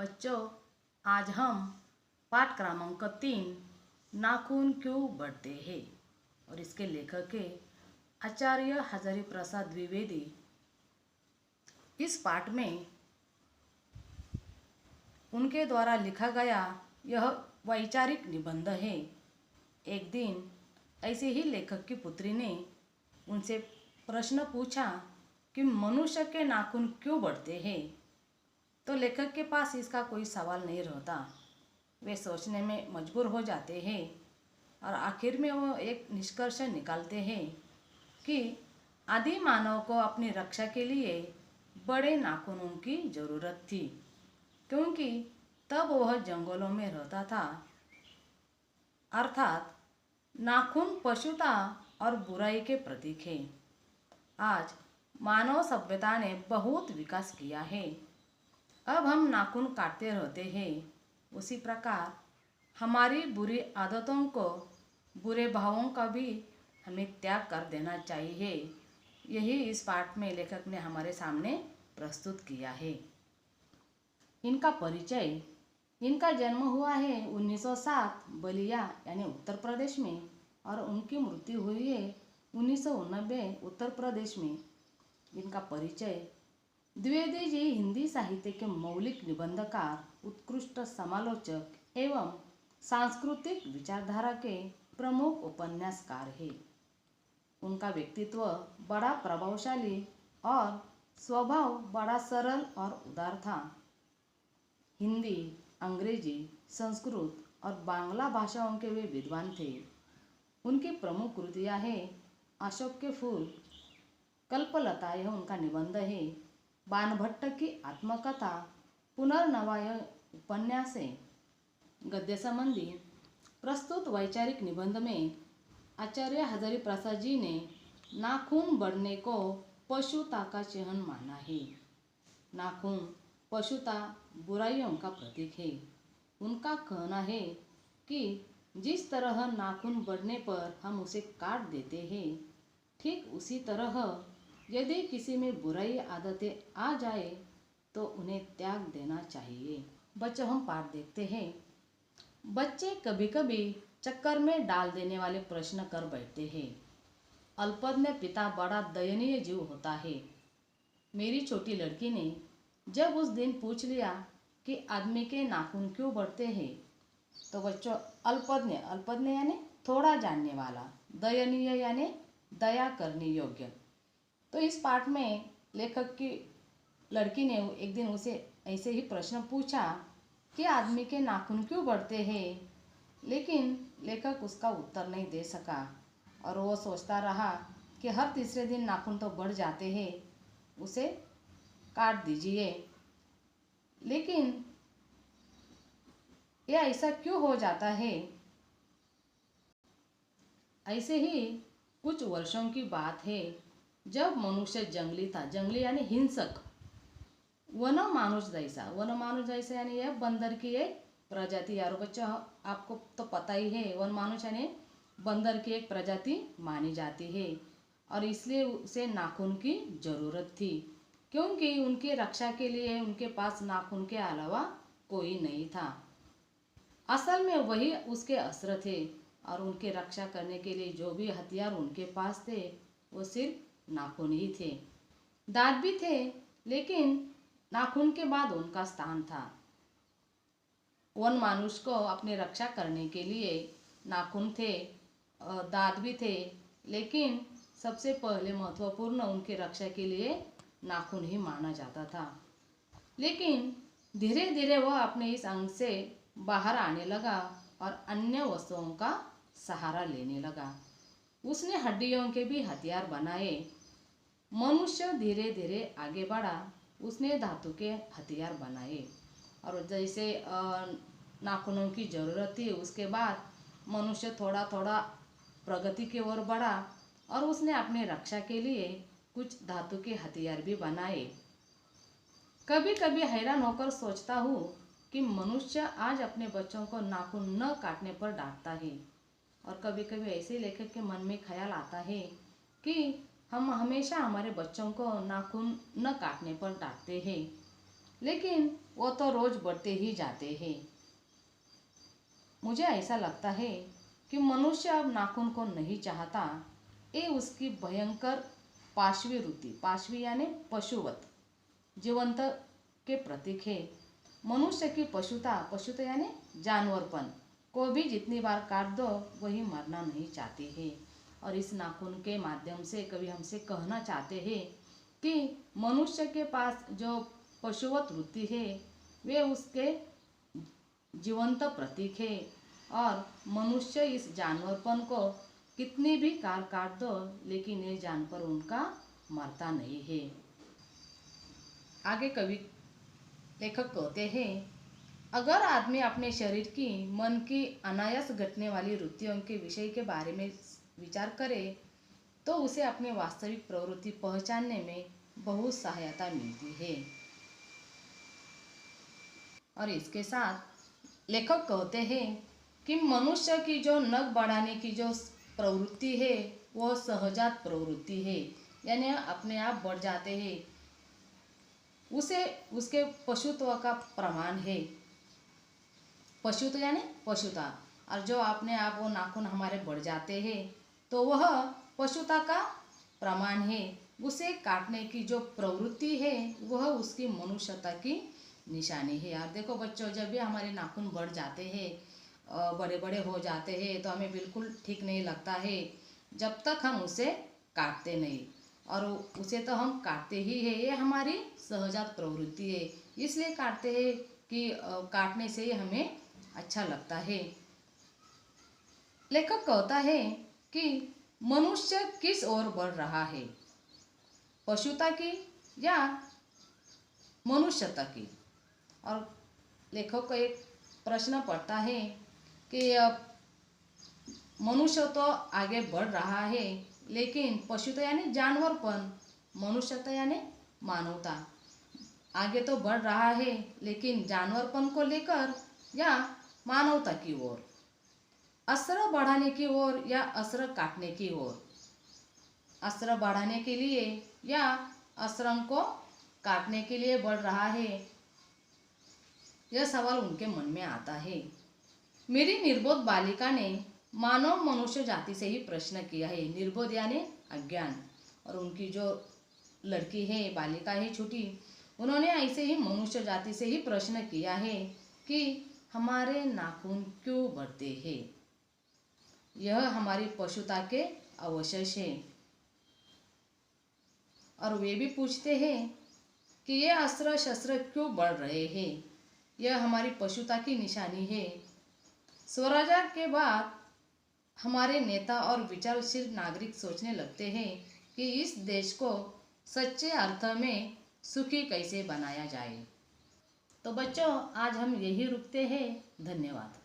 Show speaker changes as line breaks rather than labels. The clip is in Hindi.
बच्चों, आज हम पाठ क्रमांक 3 नाखून क्यों बढ़ते हैं और इसके लेखक है आचार्य हजारी प्रसाद द्विवेदी। इस पाठ में उनके द्वारा लिखा गया यह वैचारिक निबंध है। एक दिन ऐसे ही लेखक की पुत्री ने उनसे प्रश्न पूछा कि मनुष्य के नाखून क्यों बढ़ते हैं। तो लेखक के पास इसका कोई सवाल नहीं रहता। वे सोचने में मजबूर हो जाते हैं और आखिर में वो एक निष्कर्ष निकालते हैं कि आदि मानव को अपनी रक्षा के लिए बड़े नाखूनों की ज़रूरत थी, क्योंकि तब वह जंगलों में रहता था। अर्थात नाखून पशुता और बुराई के प्रतीक है। आज मानव सभ्यता ने बहुत विकास किया है। अब हम नाखून काटते रहते हैं। उसी प्रकार हमारी बुरी आदतों को, बुरे भावों का भी हमें त्याग कर देना चाहिए। यही इस पाठ में लेखक ने हमारे सामने प्रस्तुत किया है। इनका परिचय। इनका जन्म हुआ है 1907 बलिया यानी उत्तर प्रदेश में और उनकी मृत्यु हुई है 1990 उत्तर प्रदेश में। इनका परिचय। द्विवेदी जी हिंदी साहित्य के मौलिक निबंधकार, उत्कृष्ट समालोचक एवं सांस्कृतिक विचारधारा के प्रमुख उपन्यासकार हैं। उनका व्यक्तित्व बड़ा प्रभावशाली और स्वभाव बड़ा सरल और उदार था। हिंदी, अंग्रेजी, संस्कृत और बांग्ला भाषाओं के वे विद्वान थे। उनकी प्रमुख कृतियाँ हैं अशोक के फूल, कल्पलता यह उनका निबंध है, बाणभट्ट की आत्मकथा, पुनर्नवा यह उपन्यास है, गद्य संबंधी। प्रस्तुत वैचारिक निबंध में आचार्य हजारी प्रसाद जी ने नाखून बढ़ने को पशुता का चिन्ह माना है। नाखून पशुता, बुराइयों का प्रतीक है। उनका कहना है कि जिस तरह नाखून बढ़ने पर हम उसे काट देते हैं, ठीक उसी तरह यदि किसी में बुराई आदतें आ जाए तो उन्हें त्याग देना चाहिए। बच्चों, हम पाठ देखते हैं। बच्चे कभी कभी चक्कर में डाल देने वाले प्रश्न कर बैठते हैं। अल्पज्ञ पिता बड़ा दयनीय जीव होता है। मेरी छोटी लड़की ने जब उस दिन पूछ लिया कि आदमी के नाखून क्यों बढ़ते हैं, तो बच्चों, अल्पज्ञ यानी थोड़ा जानने वाला, दयनीय यानी दया करने योग्य। तो इस पाठ में लेखक की लड़की ने एक दिन उसे ऐसे ही प्रश्न पूछा कि आदमी के नाखून क्यों बढ़ते हैं, लेकिन लेखक उसका उत्तर नहीं दे सका और वो सोचता रहा कि हर तीसरे दिन नाखून तो बढ़ जाते हैं, उसे काट दीजिए। लेकिन यह ऐसा क्यों हो जाता है? ऐसे ही कुछ वर्षों की बात है जब मनुष्य जंगली था। जंगली यानी हिंसक, वन मानुष जैसा यानी यह बंदर की एक प्रजाति। यारो बच्चों, आपको तो पता ही है, वन मानुष यानी बंदर की एक प्रजाति मानी जाती है और इसलिए उसे नाखून की जरूरत थी, क्योंकि उनकी रक्षा के लिए उनके पास नाखून के अलावा कोई नहीं था। असल में वही उसके अस्त्र थे और उनकी रक्षा करने के लिए जो भी हथियार उनके पास थे वो सिर्फ नाखून ही थे। दांत भी थे, लेकिन नाखून के बाद उनका स्थान था। वन मानुष को अपनी रक्षा करने के लिए नाखून थे, दांत भी थे, लेकिन सबसे पहले महत्वपूर्ण उनकी रक्षा के लिए नाखून ही माना जाता था। लेकिन धीरे धीरे वह अपने इस अंग से बाहर आने लगा और अन्य वस्तुओं का सहारा लेने लगा। उसने हड्डियों के भी हथियार बनाए। मनुष्य धीरे धीरे आगे बढ़ा, उसने धातु के हथियार बनाए और जैसे नाखूनों की ज़रूरत थी, उसके बाद मनुष्य थोड़ा थोड़ा प्रगति की ओर बढ़ा और उसने अपनी रक्षा के लिए कुछ धातु के हथियार भी बनाए। कभी कभी हैरान होकर सोचता हूँ कि मनुष्य आज अपने बच्चों को नाखून न काटने पर डांटता है और कभी कभी ऐसे लेखक के मन में ख्याल आता है कि हम हमेशा हमारे बच्चों को नाखून न काटने पर डांटते हैं। लेकिन वो तो रोज बढ़ते ही जाते हैं। मुझे ऐसा लगता है कि मनुष्य अब नाखून को नहीं चाहता। ये उसकी भयंकर पाशवी वृत्ति, पाशवी यानी पशुवत जीवंत के प्रतीक है। मनुष्य की पशुता, पशुता यानी जानवरपन को भी जितनी बार काट दो वही मरना नहीं चाहती है। और इस नाखून के माध्यम से कवि हमसे कहना चाहते हैं कि मनुष्य के पास जो पशुवत वृत्ति है वे उसके जीवंत प्रतीक है। और मनुष्य इस जानवरपन को कितनी भी काल काट दो लेकिन ये जानवर उनका मरता नहीं है। आगे कवि लेखक कहते हैं, अगर आदमी अपने शरीर की, मन की अनायास घटने वाली वृत्तियों के विषय के बारे में विचार करे तो उसे अपनी वास्तविक प्रवृत्ति पहचानने में बहुत सहायता मिलती है। और इसके साथ लेखक कहते हैं कि मनुष्य की जो नख बढ़ाने की जो प्रवृत्ति है वो सहजात प्रवृत्ति है, यानी अपने आप बढ़ जाते हैं। उसे उसके पशुत्व का प्रमाण है। पशुत्व यानी पशुता, और जो अपने आप वो नाखून हमारे बढ़ जाते हैं तो वह पशुता का प्रमाण है। उसे काटने की जो प्रवृत्ति है वह उसकी मनुष्यता की निशानी है। यार देखो बच्चों, जब भी हमारे नाखून बढ़ जाते हैं, बड़े बड़े हो जाते हैं, तो हमें बिल्कुल ठीक नहीं लगता है जब तक हम उसे काटते नहीं। और उसे तो हम काटते ही है, ये हमारी सहजात प्रवृत्ति है। इसलिए काटते हैं कि काटने से ही हमें अच्छा लगता है। लेखक कहता है कि मनुष्य किस ओर बढ़ रहा है, पशुता की या मनुष्यता की। और लेखक को एक प्रश्न पड़ता है कि मनुष्य तो आगे बढ़ रहा है लेकिन पशुता यानी जानवरपन, मनुष्यता यानी मानवता आगे तो बढ़ रहा है लेकिन जानवरपन को लेकर या मानवता की ओर, अस्त्र बढ़ाने की ओर या अस्त्र काटने की ओर, अस्त्र बढ़ाने के लिए या अस्त्रों को काटने के लिए बढ़ रहा है, यह सवाल उनके मन में आता है। मेरी निर्बोध बालिका ने मानव मनुष्य जाति से ही प्रश्न किया है। निर्बोध यानी अज्ञान, और उनकी जो लड़की है, बालिका है छोटी, उन्होंने ऐसे ही मनुष्य जाति से ही प्रश्न किया है कि हमारे नाखून क्यों बढ़ते हैं। यह हमारी पशुता के अवशेष है। और वे भी पूछते हैं कि ये अस्त्र शस्त्र क्यों बढ़ रहे हैं, यह हमारी पशुता की निशानी है। स्वराज्य के बाद हमारे नेता और विचारशील नागरिक सोचने लगते हैं कि इस देश को सच्चे अर्थ में सुखी कैसे बनाया जाए। तो बच्चों, आज हम यही रुकते हैं। धन्यवाद।